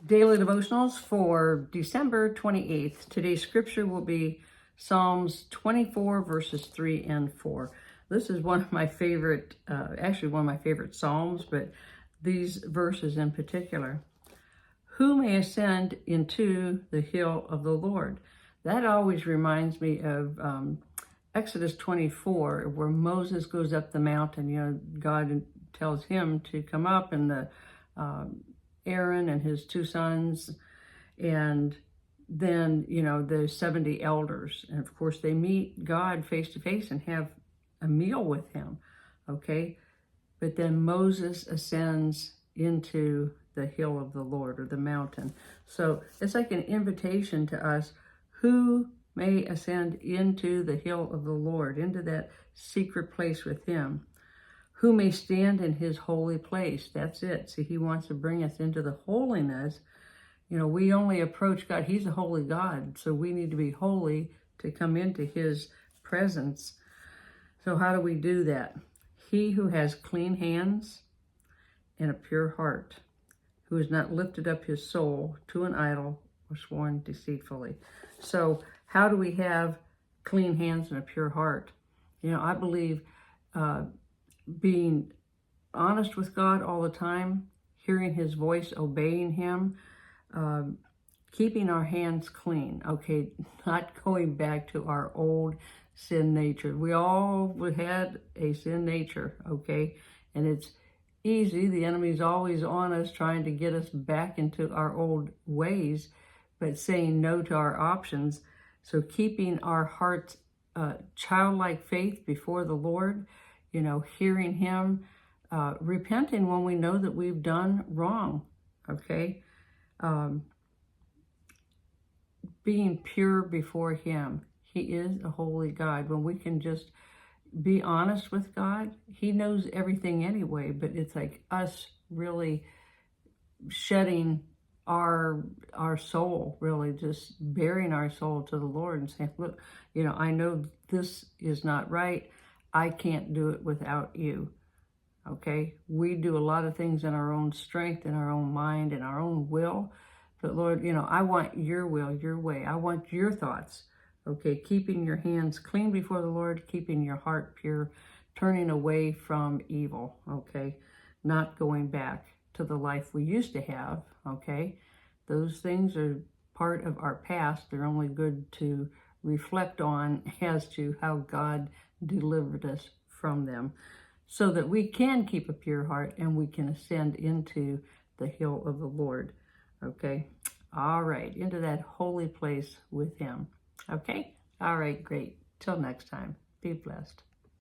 Daily Devotionals for December 28th. Today's scripture will be Psalms 24, verses 3 and 4. This is one of my favorite, actually one of my favorite Psalms, but these verses in particular. Who may ascend into the hill of the Lord? That always reminds me of Exodus 24, where Moses goes up the mountain. God tells him to come up, and the Aaron and his two sons, and then, the 70 elders. And of course, they meet God face to face and have a meal with him, okay? But then Moses ascends into the hill of the Lord, or the mountain. So it's like an invitation to us, who may ascend into the hill of the Lord, into that secret place with him. Who may stand in his holy place? That's it. See, he wants to bring us into the holiness. We only approach God. He's a holy God, so we need to be holy to come into his presence. So how do we do that? He who has clean hands and a pure heart, who has not lifted up his soul to an idol or sworn deceitfully. So how do we have clean hands and a pure heart? I believe being honest with God all the time, hearing his voice, obeying him, keeping our hands clean, okay, not going back to our old sin nature. We all had a sin nature, okay, and it's easy. The enemy's always on us, trying to get us back into our old ways, but saying no to our options. So keeping our hearts childlike faith before the Lord, hearing him, repenting when we know that we've done wrong, okay? Being pure before him. He is a holy God. When we can just be honest with God, he knows everything anyway, but it's like us really shedding our soul, really just bearing our soul to the Lord and saying, look, I know this is not right. I can't do it without you, okay? We do a lot of things in our own strength, in our own mind, in our own will. But Lord, I want your will, your way. I want your thoughts, okay? Keeping your hands clean before the Lord, keeping your heart pure, turning away from evil, okay? Not going back to the life we used to have, okay? Those things are part of our past. They're only good to reflect on as to how God delivered us from them, so that we can keep a pure heart and we can ascend into the hill of the Lord, okay? All right, into that holy place with him, okay? All right, great. Till next time, be blessed.